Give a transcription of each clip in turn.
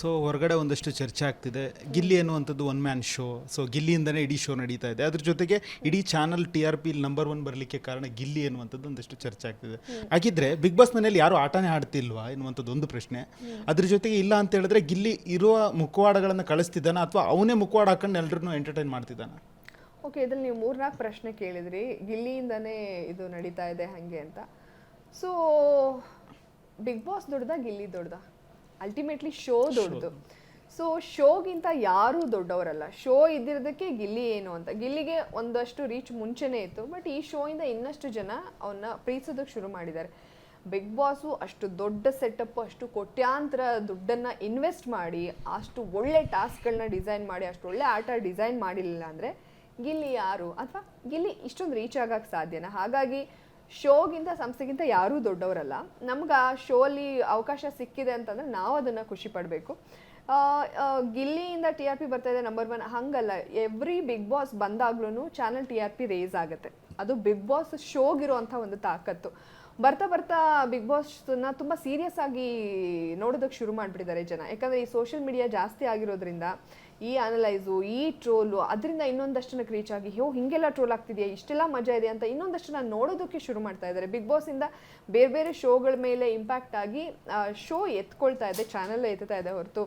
So ಹೊರಗಡೆ ಒಂದಷ್ಟು ಚರ್ಚೆ ಆಗ್ತಿದೆ, ಗಿಲ್ಲಿ ಅನ್ನುವಂಥದ್ದು ಒನ್ ಮ್ಯಾನ್ ಶೋ. ಸೊ ಗಿಲ್ಲಿಯಿಂದನೇ ಇಡೀ ಶೋ ನಡೀತಾ ಇದೆ. ಅದ್ರ ಜೊತೆಗೆ ಇಡೀ ಚಾನಲ್ TRP ನಂಬರ್ 1 ಬರಲಿಕ್ಕೆ ಕಾರಣ ಗಿಲ್ಲಿ ಅನ್ನುವಂಥದ್ದು ಒಂದಷ್ಟು ಚರ್ಚೆ ಆಗ್ತಿದೆ. ಹಾಗಿದ್ರೆ ಬಿಗ್ ಬಾಸ್ ಮನೇಲಿ ಯಾರು ಆಟನೇ ಆಡ್ತಿಲ್ವಾ ಎನ್ನುವಂಥದ್ದು ಒಂದು ಪ್ರಶ್ನೆ. ಅದ್ರ ಜೊತೆಗೆ ಇಲ್ಲ ಅಂತ ಹೇಳಿದ್ರೆ ಗಿಲ್ಲಿ ಇರುವ ಮುಖವಾಡಗಳನ್ನು ಕಳಿಸ್ತಿದ್ದಾನ ಅಥವಾ ಅವನೇ ಮುಖವಾಡ ಹಾಕೊಂಡು ಎಲ್ಲರನ್ನೂ ಎಂಟರ್ಟೈನ್ ಮಾಡ್ತಿದ್ದಾನ? ಓಕೆ, ಇದ್ರಲ್ಲಿ ನೀವು 3-4 ಪ್ರಶ್ನೆ ಕೇಳಿದ್ರಿ. ಗಿಲ್ಲಿಯಿಂದನೇ ಇದು ನಡೀತಾ ಇದೆ ಹಾಗೆ ಅಂತ. ಸೊ ಬಿಗ್ ಬಾಸ್ ದೊಡ್ಡದಾ ಗಿಲ್ಲಿ ದೊಡ್ಡದಾ? ಅಲ್ಟಿಮೇಟ್ಲಿ ಶೋ ದೊಡ್ಡದು. ಸೊ ಶೋಗಿಂತ ಯಾರೂ ದೊಡ್ಡವರಲ್ಲ. ಶೋ ಇದ್ದಿರೋದಕ್ಕೆ ಗಿಲ್ಲಿ ಏನು ಅಂತ. ಗಿಲ್ಲಿಗೆ ಒಂದಷ್ಟು ರೀಚ್ ಮುಂಚೆನೇ ಇತ್ತು, ಬಟ್ ಈ ಶೋ ಇಂದ ಇನ್ನಷ್ಟು ಜನ ಅವನ್ನ ಪ್ರೀತಿಸೋದಕ್ಕೆ ಶುರು ಮಾಡಿದ್ದಾರೆ. ಬಿಗ್ ಬಾಸು ಅಷ್ಟು ದೊಡ್ಡ ಸೆಟಪ್, ಅಷ್ಟು ಕೋಟ್ಯಾಂತರ ದುಡ್ಡನ್ನು ಇನ್ವೆಸ್ಟ್ ಮಾಡಿ, ಅಷ್ಟು ಒಳ್ಳೆ ಟಾಸ್ಕ್ಗಳನ್ನ ಡಿಸೈನ್ ಮಾಡಿ, ಅಷ್ಟು ಒಳ್ಳೆ ಆಟ ಡಿಸೈನ್ ಮಾಡಿರಲಿಲ್ಲ ಅಂದರೆ ಗಿಲ್ಲಿ ಯಾರು? ಅಥವಾ ಗಿಲ್ಲಿ ಇಷ್ಟೊಂದು ರೀಚ್ ಆಗೋಕ್ಕೆ ಸಾಧ್ಯನಾ? ಹಾಗಾಗಿ ಶೋಗಿಂತ ಸಂಸ್ಥೆಗಿಂತ ಯಾರೂ ದೊಡ್ಡವರಲ್ಲ. ನಮ್ಗೆ ಆ ಶೋಲಿ ಅವಕಾಶ ಸಿಕ್ಕಿದೆ ಅಂತಂದರೆ ನಾವು ಅದನ್ನು ಖುಷಿ ಪಡಬೇಕು. ಗಿಲ್ಲಿಯಿಂದ TRP ಬರ್ತಾ ಇದೆ ನಂಬರ್ 1 ಹಂಗಲ್ಲ. ಎವ್ರಿ ಬಿಗ್ ಬಾಸ್ ಬಂದಾಗ್ಲೂ ಚಾನಲ್ TRP ರೇಸ್ ಆಗುತ್ತೆ. ಅದು ಬಿಗ್ ಬಾಸ್ ಶೋಗಿರುವಂಥ ಒಂದು ತಾಕತ್ತು. ಬರ್ತಾ ಬರ್ತಾ ಬಿಗ್ ಬಾಸ್ನ ತುಂಬ ಸೀರಿಯಸ್ ಆಗಿ ನೋಡೋದಕ್ಕೆ ಶುರು ಮಾಡಿಬಿಟ್ಟಿದ್ದಾರೆ ಜನ. ಯಾಕಂದರೆ ಈ ಸೋಷಿಯಲ್ ಮೀಡಿಯಾ ಜಾಸ್ತಿ ಆಗಿರೋದ್ರಿಂದ ಈ ಅನಲೈಸು, ಈ ಟ್ರೋಲು, ಅದರಿಂದ ಇನ್ನೊಂದಷ್ಟು ಜನಕ್ಕೆ ರೀಚ್ ಆಗಿ ಹಿಂಗೆಲ್ಲ ಟ್ರೋಲ್ ಆಗ್ತಿದೆಯಾ, ಇಷ್ಟೆಲ್ಲ ಮಜಾ ಇದೆ ಅಂತ ಇನ್ನೊಂದಷ್ಟು ಜನ ನೋಡೋದಕ್ಕೆ ಶುರು ಮಾಡ್ತಾ ಇದ್ದಾರೆ. ಬಿಗ್ ಬಾಸಿಂದ ಬೇರೆ ಬೇರೆ ಶೋಗಳ ಮೇಲೆ ಇಂಪ್ಯಾಕ್ಟ್ ಆಗಿ ಶೋ ಎತ್ಕೊಳ್ತಾ ಇದೆ, ಚಾನಲ್ ಎತ್ತಾ ಇದೆ ಹೊರತು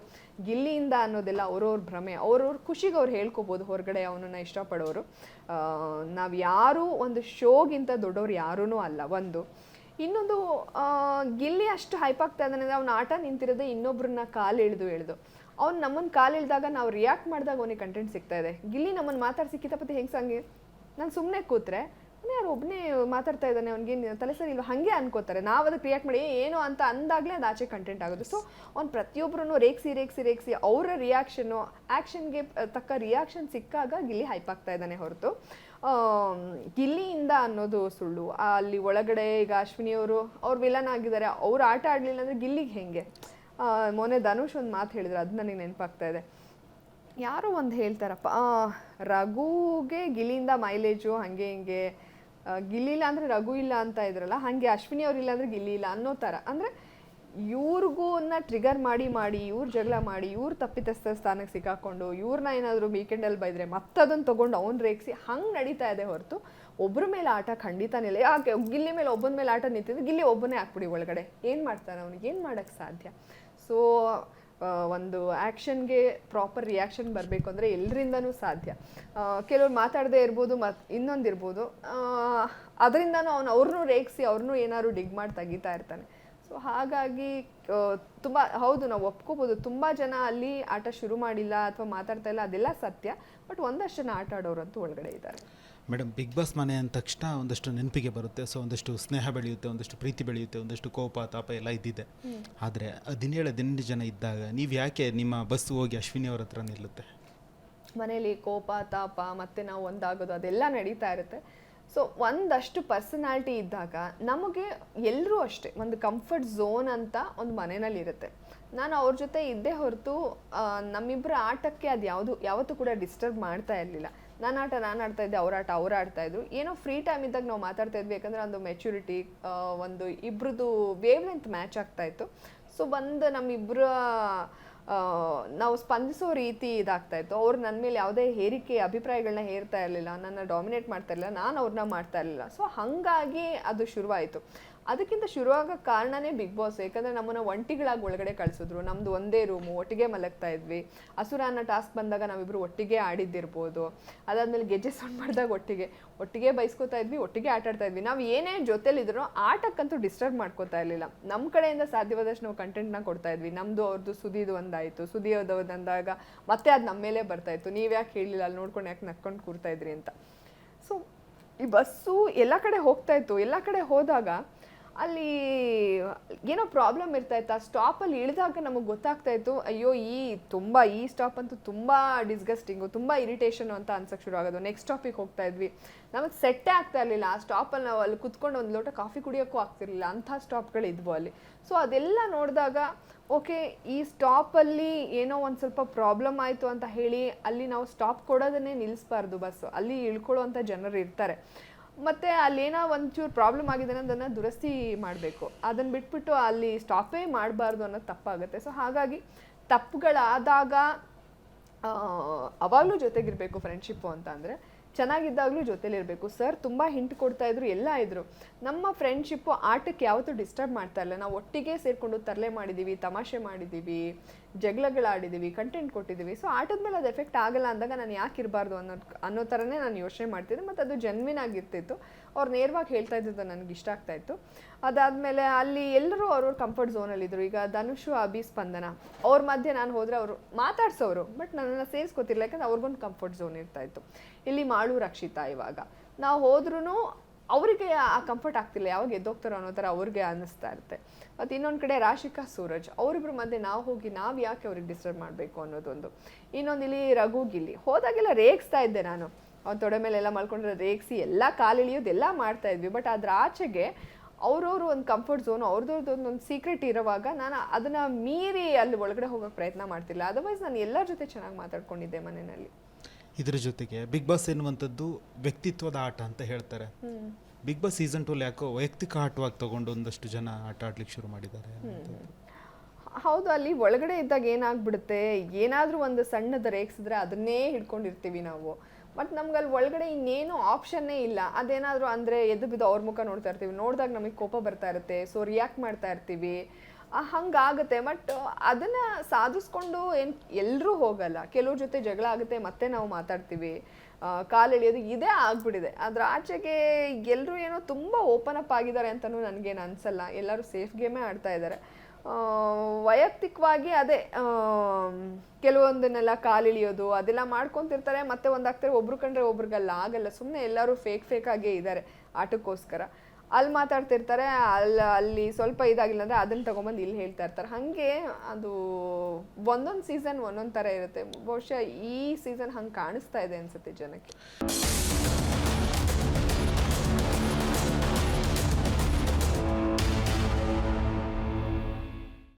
ಗಿಲ್ಲಿಯಿಂದ ಅನ್ನೋದೆಲ್ಲ ಅವ್ರವ್ರ ಭ್ರಮೆ. ಅವ್ರವ್ರ ಖುಷಿಗೆ ಅವ್ರು ಹೇಳ್ಕೊಬೋದು ಹೊರಗಡೆ ಅವನನ್ನು ಇಷ್ಟಪಡೋರು. ನಾವು ಯಾರೂ ಒಂದು ಶೋಗಿಂತ ದೊಡ್ಡವ್ರು ಯಾರೂ ಅಲ್ಲ. ಒಂದು ಇನ್ನೊಂದು, ಗಿಲ್ಲಿ ಅಷ್ಟು ಹೈಪ್ ಆಗ್ತಾ ಇದ್ದಾನೆ ಅಂದರೆ ಅವ್ನ ಆಟ ನಿಂತಿರೋದೇ ಇನ್ನೊಬ್ರನ್ನ ಕಾಲು ಎಳೆದು ಅವ್ನು ನಮ್ಮನ್ನು ಕಾಲು ಎಳೆದಾಗ ನಾವು ರಿಯಾಕ್ಟ್ ಮಾಡಿದಾಗ ಅವನಿಗೆ ಕಂಟೆಂಟ್ ಸಿಗ್ತಾ ಇದೆ. ಗಿಲ್ಲಿ ನಮ್ಮನ್ನು ಮಾತಾಡ್ಸಿ ಕಿತಾಪತಿ ಹೆಂಗೆ ಸಂಗೆ ನಾನು ಸುಮ್ಮನೆ ಕೂತ್ರೆ ಯಾರು ಒಬ್ಬನೇ ಮಾತಾಡ್ತಾ ಇದ್ದಾನೆ, ಅವ್ನಿಗೆ ತಲೆ ಸರಿ ಇಲ್ವ ಹಾಗೆ ಅನ್ಕೋತಾರೆ. ನಾವು ಅದಕ್ಕೆ ರಿಯಾಕ್ಟ್ ಮಾಡಿ ಏನೋ ಅಂತ ಅಂದಾಗಲೇ ಅದು ಆಚೆ ಕಂಟೆಂಟ್ ಆಗೋದು. ಸೊ ಅವ್ನು ಪ್ರತಿಯೊಬ್ಬರೂ ರೇಗಿಸಿ ಅವರ ರಿಯಾಕ್ಷನ್ನು, ಆ್ಯಕ್ಷನ್ಗೆ ತಕ್ಕ ರಿಯಾಕ್ಷನ್ ಸಿಕ್ಕಾಗ ಗಿಲ್ಲಿ ಹೈಪ್ ಆಗ್ತಾ ಇದ್ದಾನೆ ಹೊರತು ಗಿಲ್ಲಿಯಿಂದ ಅನ್ನೋದು ಸುಳ್ಳು. ಅಲ್ಲಿ ಒಳಗಡೆ ಈಗ ಅಶ್ವಿನಿಯವರು ಅವ್ರು ವಿಲನ್ ಆಗಿದ್ದಾರೆ, ಅವ್ರು ಆಟ ಆಡಲಿಲ್ಲ ಅಂದರೆ ಗಿಲ್ಲಿಗೆ ಹೆಂಗೆ? ಮೊನ್ನೆ ಧನುಷ್ ಒಂದು ಮಾತು ಹೇಳಿದ್ರು, ಅದು ನನಗೆ ನೆನಪಾಗ್ತಾ ಇದೆ. ಯಾರೋ ಒಂದು ಹೇಳ್ತಾರಪ್ಪ, ರಘುಗೆ ಗಿಲ್ಲಿಯಿಂದ ಮೈಲೇಜು ಹಾಗೆ ಹಿಂಗೆ, ಗಿಲ್ಲಿ ಇಲ್ಲ ಅಂದರೆ ರಘು ಇಲ್ಲ ಅಂತ ಇದ್ರಲ್ಲ, ಹಾಗೆ ಅಶ್ವಿನಿ ಅವ್ರು ಇಲ್ಲ ಅಂದರೆ ಗಿಲ್ಲಿ ಇಲ್ಲ ಅನ್ನೋ ಥರ. ಅಂದರೆ ಇವ್ರಿಗೂ ಟ್ರಿಗರ್ ಮಾಡಿ ಇವ್ರು ಜಗಳ ಮಾಡಿ ಇವ್ರು ತಪ್ಪಿತಸ್ಥ ಸ್ಥಾನಕ್ಕೆ ಸಿಕ್ಕಾಕೊಂಡು ಇವ್ರನ್ನ ಏನಾದರೂ ವೀಕೆಂಡಲ್ಲಿ ಬೈದರೆ ಮತ್ತದನ್ನು ತೊಗೊಂಡು ಅವ್ನು ರೇಗಿಸಿ ಹಂಗೆ ನಡೀತಾ ಇದೆ ಹೊರತು ಒಬ್ಬರ ಮೇಲೆ ಆಟ ಖಂಡಿತನೇ ಇಲ್ಲ. ಯಾಕೆ ಗಿಲ್ಲಿ ಮೇಲೆ ಒಬ್ಬನ ಮೇಲೆ ಆಟ ನಿಂತಿದ್ದು, ಗಿಲ್ಲಿ ಒಬ್ಬನೇ ಹಾಕ್ಬಿಡಿ ಒಳಗಡೆ, ಏನು ಮಾಡ್ತಾನೆ ಅವನಿಗೆ? ಏನು ಮಾಡೋಕ್ಕೆ ಸಾಧ್ಯ? ಸೊ ಒಂದು ಆ್ಯಕ್ಷನ್ಗೆ ಪ್ರಾಪರ್ ರಿಯಾಕ್ಷನ್ ಬರಬೇಕು ಅಂದರೆ ಎಲ್ಲರಿಂದನೂ ಸಾಧ್ಯ. ಕೆಲವ್ರು ಮಾತಾಡದೇ ಇರ್ಬೋದು, ಇನ್ನೊಂದಿರ್ಬೋದು, ಅದರಿಂದನೂ ಅವ್ರನ್ನೂ ರೇಗಿಸಿ ಅವ್ರನ್ನೂ ಏನಾದ್ರು ಡಿಗ್ ಮಾಡಿ ತೆಗಿತಾ ಇರ್ತಾನೆ. ಸೊ ಹಾಗಾಗಿ ತುಂಬ ಹೌದು, ನಾವು ಒಪ್ಕೋಬೋದು, ತುಂಬ ಜನ ಅಲ್ಲಿ ಆಟ ಶುರು ಮಾಡಿಲ್ಲ ಅಥವಾ ಮಾತಾಡ್ತಾ ಇಲ್ಲ, ಅದೆಲ್ಲ ಸತ್ಯ. ಬಟ್ ಒಂದಷ್ಟು ಜನ ಆಟ ಆಡೋರಂತೂ ಒಳಗಡೆ ಇದ್ದಾರೆ. ಮೇಡಮ್, ಬಿಗ್ ಬಾಸ್ ಮನೆ ಅಂದ ತಕ್ಷಣ ಒಂದಷ್ಟು ನೆನಪಿಗೆ ಬರುತ್ತೆ. ಸೊ ಒಂದಷ್ಟು ಸ್ನೇಹ ಬೆಳೆಯುತ್ತೆ, ಒಂದಷ್ಟು ಪ್ರೀತಿ ಬೆಳೆಯುತ್ತೆ, ಒಂದಷ್ಟು ಕೋಪ ತಾಪ ಎಲ್ಲ ಇದ್ದಿದೆ. ಆದರೆ 17 ಜನ ಇದ್ದಾಗ ನೀವು ಯಾಕೆ ನಿಮ್ಮ ಬಸ್ ಹೋಗಿ ಅಶ್ವಿನಿ ಅವ್ರ ಹತ್ರ ನಿಲ್ಲುತ್ತೆ? ಮನೇಲಿ ಕೋಪ ತಾಪ ಮತ್ತು ನಾವು ಒಂದಾಗೋದು ಅದೆಲ್ಲ ನಡೀತಾ ಇರುತ್ತೆ. ಸೊ ಒಂದಷ್ಟು ಪರ್ಸನಾಲಿಟಿ ಇದ್ದಾಗ ನಮಗೆ ಎಲ್ಲರೂ ಅಷ್ಟೇ ಒಂದು ಕಂಫರ್ಟ್ ಝೋನ್ ಅಂತ ಒಂದು ಮನೆಯಲ್ಲಿ ಇರುತ್ತೆ. ನಾನು ಅವ್ರ ಜೊತೆ ಇದ್ದೇ ಹೊರತು ನಮ್ಮಿಬ್ಬರ ಆಟಕ್ಕೆ ಅದು ಯಾವತ್ತೂ ಕೂಡ ಡಿಸ್ಟರ್ಬ್ ಮಾಡ್ತಾ ಇರಲಿಲ್ಲ. ನಾನು ಆಡ್ತಾ ಇದ್ದೆ, ಅವ್ರ ಆಟ ಅವ್ರು ಆಡ್ತಾಯಿದ್ರು. ಏನೋ ಫ್ರೀ ಟೈಮ್ ಇದ್ದಾಗ ನಾವು ಮಾತಾಡ್ತಾ ಇದ್ವಿ, ಯಾಕಂದರೆ ಒಂದು ಮೆಚುರಿಟಿ, ಒಂದು ಇಬ್ಬರದು ವೇವ್ ಲೆಂತ್ ಮ್ಯಾಚ್ ಆಗ್ತಾಯಿತ್ತು. ಸೊ ನಮ್ಮಿಬ್ಬರ ನಾವು ಸ್ಪಂದಿಸೋ ರೀತಿ ಇದಾಗ್ತಾಯಿತ್ತು. ಅವ್ರು ನನ್ನ ಮೇಲೆ ಯಾವುದೇ ಹೇರಿಕೆ ಅಭಿಪ್ರಾಯಗಳನ್ನ ಹೇರ್ತಾ ಇರಲಿಲ್ಲ, ನನ್ನ ಡಾಮಿನೇಟ್ ಮಾಡ್ತಾ ಇರಲಿಲ್ಲ, ನಾನು ಅವ್ರನ್ನ ಮಾಡ್ತಾ ಇರಲಿಲ್ಲ. ಸೊ ಹಾಗಾಗಿ ಅದು ಶುರುವಾಯಿತು. ಅದಕ್ಕಿಂತ ಶುರುವಾಗ ಕಾರಣನೇ ಬಿಗ್ ಬಾಸ್. ಯಾಕಂದರೆ ನಮ್ಮನ್ನು ಒಂಟಿಗಳಾಗಿ ಒಳಗಡೆ ಕಳಿಸಿದ್ರು. ನಮ್ಮದು ಒಂದೇ ರೂಮು, ಒಟ್ಟಿಗೆ ಮಲಗ್ತಾ ಇದ್ವಿ. ಅಸುರ ಅನ್ನೋ ಟಾಸ್ಕ್ ಬಂದಾಗ ನಾವಿಬ್ಬರು ಒಟ್ಟಿಗೆ ಆಡಿದ್ದಿರ್ಬೋದು. ಅದಾದಮೇಲೆ ಗೆಜ್ಜೆ ಸೌಂಡ್ ಮಾಡಿದಾಗ ಒಟ್ಟಿಗೆ ಬೈಸ್ಕೋತಾ ಇದ್ವಿ, ಒಟ್ಟಿಗೆ ಆಟಾಡ್ತಾ ಇದ್ವಿ. ನಾವು ಏನೇ ಜೊತೆಲಿದ್ರು ಆಟಕ್ಕಂತೂ ಡಿಸ್ಟರ್ಬ್ ಮಾಡ್ಕೋತಾ ಇರಲಿಲ್ಲ. ನಮ್ಮ ಕಡೆಯಿಂದ ಸಾಧ್ಯವಾದಷ್ಟು ನಾವು ಕಂಟೆಂಟ್ನ ಕೊಡ್ತಾ ಇದ್ವಿ. ನಮ್ಮದು ಅವ್ರದ್ದು ಸುದಿದು ಒಂದಾಯಿತು, ಸುದಿಯೋದು ಅಂದಾಗ ಮತ್ತೆ ಅದು ನಮ್ಮ ಮೇಲೆ ಬರ್ತಾಯಿತ್ತು. ನೀವು ಯಾಕೆ ಹೇಳಿಲ್ಲ, ಅಲ್ಲಿ ನೋಡ್ಕೊಂಡು ಯಾಕೆ ನಕ್ಕೊಂಡು ಕೂರ್ತಾ ಇದ್ರಿ ಅಂತ. ಸೊ ಈ ಬಸ್ಸು ಎಲ್ಲ ಕಡೆ ಹೋಗ್ತಾಯಿತ್ತು. ಎಲ್ಲ ಕಡೆ ಹೋದಾಗ ಅಲ್ಲಿ ಏನೋ ಪ್ರಾಬ್ಲಮ್ ಇರ್ತಾಯಿತ್ತು. ಆ ಸ್ಟಾಪಲ್ಲಿ ಇಳಿದಾಗ ನಮಗೆ ಗೊತ್ತಾಗ್ತಾಯಿತ್ತು, ಅಯ್ಯೋ ಈ ಸ್ಟಾಪ್ ಅಂತೂ ತುಂಬ ಡಿಸ್ಗಸ್ಟಿಂಗು, ತುಂಬ ಇರಿಟೇಷನು ಅಂತ ಅನ್ಸೋಕ್ಕೆ ಶುರು ಆಗೋದು. ನೆಕ್ಸ್ಟ್ ಸ್ಟಾಪಿಗೆ ಹೋಗ್ತಾ ಇದ್ವಿ, ನಮಗೆ ಸೆಟ್ಟೇ ಆಗ್ತಾ ಇರಲಿಲ್ಲ. ಆ ಸ್ಟಾಪಲ್ಲಿ ನಾವು ಅಲ್ಲಿ ಕುತ್ಕೊಂಡು ಒಂದು ಲೋಟ ಕಾಫಿ ಕುಡಿಯೋಕ್ಕೂ ಆಗ್ತಿರ್ಲಿಲ್ಲ, ಅಂಥ ಸ್ಟಾಪ್ಗಳಿದ್ವು ಅಲ್ಲಿ. ಸೊ ಅದೆಲ್ಲ ನೋಡಿದಾಗ ಓಕೆ, ಈ ಸ್ಟಾಪಲ್ಲಿ ಏನೋ ಒಂದು ಸ್ವಲ್ಪ ಪ್ರಾಬ್ಲಮ್ ಆಯಿತು ಅಂತ ಹೇಳಿ ಅಲ್ಲಿ ನಾವು ಸ್ಟಾಪ್ ಕೊಡೋದನ್ನೇ ನಿಲ್ಲಿಸಬಾರ್ದು. ಬಸ್ಸು ಅಲ್ಲಿ ಇಳ್ಕೊಳ್ಳೋವಂಥ ಜನರು ಇರ್ತಾರೆ. ಮತ್ತು ಅಲ್ಲೇನೋ ಒಂಚೂರು ಪ್ರಾಬ್ಲಮ್ ಆಗಿದೆ ಅನ್ನೋದನ್ನು ದುರಸ್ತಿ ಮಾಡಬೇಕು. ಅದನ್ನು ಬಿಟ್ಬಿಟ್ಟು ಅಲ್ಲಿ ಸ್ಟಾಪೇ ಮಾಡಬಾರ್ದು ಅನ್ನೋದು ತಪ್ಪಾಗುತ್ತೆ. ಸೊ ಹಾಗಾಗಿ ತಪ್ಪುಗಳಾದಾಗ ಅವಾಗಲೂ ಜೊತೆಗಿರಬೇಕು ಫ್ರೆಂಡ್ಶಿಪ್ಪು ಅಂತ ಅಂದರೆ ಚೆನ್ನಾಗಿದ್ದಾಗಲೂ ಜೊತೆಲಿರಬೇಕು. ಸರ್ ತುಂಬ ಹಿಂಟ್ ಕೊಡ್ತಾ ಇದ್ರು, ಎಲ್ಲ ಇದ್ರು. ನಮ್ಮ ಫ್ರೆಂಡ್ಶಿಪ್ಪು ಆಟಕ್ಕೆ ಯಾವತ್ತೂ ಡಿಸ್ಟರ್ಬ್ ಮಾಡ್ತಾ ಇಲ್ಲ. ನಾವು ಒಟ್ಟಿಗೆ ಸೇರಿಕೊಂಡು ತರಲೆ ಮಾಡಿದ್ದೀವಿ, ತಮಾಷೆ ಮಾಡಿದ್ದೀವಿ, ಜಗಳಗಳಾಡಿದ್ದೀವಿ, ಕಂಟೆಂಟ್ ಕೊಟ್ಟಿದ್ದೀವಿ. ಸೊ ಆಟದ ಮೇಲೆ ಅದು ಎಫೆಕ್ಟ್ ಆಗಲ್ಲ ಅಂದಾಗ ನಾನು ಯಾಕೆ ಇರಬಾರ್ದು ಅನ್ನೋ ಥರನೇ ನಾನು ಯೋಚನೆ ಮಾಡ್ತಿದ್ದೆ. ಮತ್ತು ಅದು ಜೆನ್ವಿನ್ ಆಗಿರ್ತಿತ್ತು. ಅವ್ರು ನೇರವಾಗಿ ಹೇಳ್ತಾ ಇದ್ದಿದ್ದು ನನಗೆ ಇಷ್ಟ ಆಗ್ತಾಯಿತ್ತು. ಅದಾದಮೇಲೆ ಅಲ್ಲಿ ಎಲ್ಲರೂ ಅವ್ರವ್ರ ಕಂಫರ್ಟ್ ಝೋನಲ್ಲಿದ್ದರು. ಈಗ ಧನುಷು, ಅಭಿ, ಸ್ಪಂದನ ಅವ್ರ ಮಧ್ಯೆ ನಾನು ಹೋದರೆ ಅವರು ಮಾತಾಡ್ಸೋರು, ಬಟ್ ನನ್ನನ್ನು ಸೇರಿಸ್ಕೊತಿರ್ಲ, ಯಾಕಂದ್ರೆ ಅವ್ರಿಗೊಂದು ಕಂಫರ್ಟ್ ಝೋನ್ ಇರ್ತಾಯಿತ್ತು. ಇಲ್ಲಿ ಮಾಳು, ರಕ್ಷಿತಾ ಇವಾಗ ನಾವು ಹೋದ್ರೂ ಅವರಿಗೆ ಆ ಕಂಫರ್ಟ್ ಆಗ್ತಿಲ್ಲ, ಯಾವಾಗ ಎದ್ದೋಗ್ತಾರೋ ಅನ್ನೋ ಥರ ಅವ್ರಿಗೆ ಅನ್ನಿಸ್ತಾ ಇರುತ್ತೆ. ಮತ್ತು ಇನ್ನೊಂದು ಕಡೆ ರಾಶಿಕಾ, ಸೂರಜ್ ಅವರಿಬ್ಬರ ಮಧ್ಯೆ ನಾವು ಹೋಗಿ ನಾವು ಯಾಕೆ ಅವ್ರಿಗೆ ಡಿಸ್ಟರ್ಬ್ ಮಾಡಬೇಕು ಅನ್ನೋದೊಂದು. ಇನ್ನೊಂದು ಇಲ್ಲಿ ರಘು, ಗಿಲ್ಲಿ ಹೋದಾಗೆಲ್ಲ ರೇಗಿಸ್ತಾ ಇದ್ದೆ ನಾನು. ಅವ್ನ ತೊಡೆ ಮೇಲೆಲ್ಲ ಮಲ್ಕೊಂಡ್ರೆ ರೇಗಿಸಿ ಎಲ್ಲ ಕಾಲಿಳಿಯೋದು ಎಲ್ಲ ಮಾಡ್ತಾ ಇದ್ವಿ. ಬಟ್ ಅದ್ರ ಆಚೆಗೆ ಅವ್ರವ್ರು ಒಂದು ಕಂಫರ್ಟ್ ಝೋನ್, ಅವ್ರದ್ದು ಒಂದು ಸೀಕ್ರೆಟ್ ಇರೋವಾಗ ನಾನು ಅದನ್ನು ಮೀರಿ ಅಲ್ಲಿ ಒಳಗಡೆ ಹೋಗೋಕ್ಕೆ ಪ್ರಯತ್ನ ಮಾಡ್ತಿಲ್ಲ. ಅದರ್ವೈಸ್ ನಾನು ಎಲ್ಲರ ಜೊತೆ ಚೆನ್ನಾಗಿ ಮಾತಾಡ್ಕೊಂಡಿದ್ದೆ ಮನೆಯಲ್ಲಿ. ಇದ್ರ ಜೊತೆಗೆ ಬಿಗ್ ಬಾಸ್ ಎನ್ನುವಂಥದ್ದು ವ್ಯಕ್ತಿತ್ವದ ಆಟ ಅಂತ ಹೇಳ್ತಾರೆ. ಬಿಗ್ ಬಾಸ್ ಸೀಸನ್ 2 ಯಾಕೋ ವೈಯಕ್ತಿಕ ಆಟವಾಗಿ ತಗೊಂಡು ಒಂದಷ್ಟು ಜನ ಆಟ ಆಡ್ಲಿಕ್ಕೆ ಶುರು ಮಾಡಿದ್ದಾರೆ. ಹೌದು, ಅಲ್ಲಿ ಒಳಗಡೆ ಇದ್ದಾಗ ಏನಾಗ್ಬಿಡುತ್ತೆ, ಏನಾದರೂ ಒಂದು ಸಣ್ಣದ ರೇಗಿಸಿದ್ರೆ ಅದನ್ನೇ ಹಿಡ್ಕೊಂಡಿರ್ತೀವಿ ನಾವು. ಬಟ್ ನಮ್ಗೆ ಅಲ್ಲಿ ಒಳಗಡೆ ಇನ್ನೇನು ಆಪ್ಷನ್ನೇ ಇಲ್ಲ. ಅದೇನಾದರೂ ಅಂದರೆ ಎದ್ದು ಬಿದ್ದು ಅವ್ರ ಮುಖ ನೋಡ್ತಾ ಇರ್ತೀವಿ, ನೋಡಿದಾಗ ನಮಗೆ ಕೋಪ ಬರ್ತಾ ಇರುತ್ತೆ, ಸೊ ರಿಯಾಕ್ಟ್ ಮಾಡ್ತಾ ಇರ್ತೀವಿ, ಹಂಗಾಗುತ್ತೆ. ಬಟ್ ಅದನ್ನು ಸಾಧಿಸ್ಕೊಂಡು ಏನು ಎಲ್ಲರೂ ಹೋಗಲ್ಲ, ಕೆಲವ್ರ ಜೊತೆ ಜಗಳ ಆಗುತ್ತೆ, ಮತ್ತೆ ನಾವು ಮಾತಾಡ್ತೀವಿ, ಕಾಲೆಳೆಯೋದು ಇದೇ ಆಗ್ಬಿಟ್ಟಿದೆ. ಅದ್ರ ಆಚೆಗೆ ಎಲ್ಲರೂ ಏನೋ ತುಂಬ ಓಪನ್ ಅಪ್ ಆಗಿದ್ದಾರೆ ಅಂತಲೂ ನನಗೇನು ಅನಿಸಲ್ಲ. ಎಲ್ಲರೂ ಸೇಫ್ ಗೇಮೇ ಆಡ್ತಾ ಇದ್ದಾರೆ. ವೈಯಕ್ತಿಕವಾಗಿ ಅದೇ ಕೆಲವೊಂದನ್ನೆಲ್ಲ ಕಾಲಿಳಿಯೋದು ಅದೆಲ್ಲ ಮಾಡ್ಕೊತಿರ್ತಾರೆ, ಮತ್ತೆ ಒಂದಾಗ್ತಾರೆ, ಒಬ್ರು ಕಂಡ್ರೆ ಒಬ್ರಿಗಲ್ಲ ಆಗಲ್ಲ. ಸುಮ್ಮನೆ ಎಲ್ಲರೂ ಫೇಕ್ ಆಗೇ ಇದ್ದಾರೆ ಆಟಕ್ಕೋಸ್ಕರ. ಅಲ್ಲಿ ಮಾತಾಡ್ತಿರ್ತಾರೆ, ಅಲ್ಲಿ ಸ್ವಲ್ಪ ಇದಾಗಿಲ್ಲ ಅಂದರೆ ಅದನ್ನು ತೊಗೊಂಬಂದು ಇಲ್ಲಿ ಹೇಳ್ತಾ ಇರ್ತಾರೆ. ಹಾಗೆ ಅದು ಒಂದೊಂದು ಸೀಸನ್ ಒಂದೊಂದು ಥರ ಇರುತ್ತೆ. ಬಹುಶಃ ಈ ಸೀಸನ್ ಹಂಗೆ ಕಾಣಿಸ್ತಾ ಇದೆ ಅನ್ಸುತ್ತೆ ಜನಕ್ಕೆ.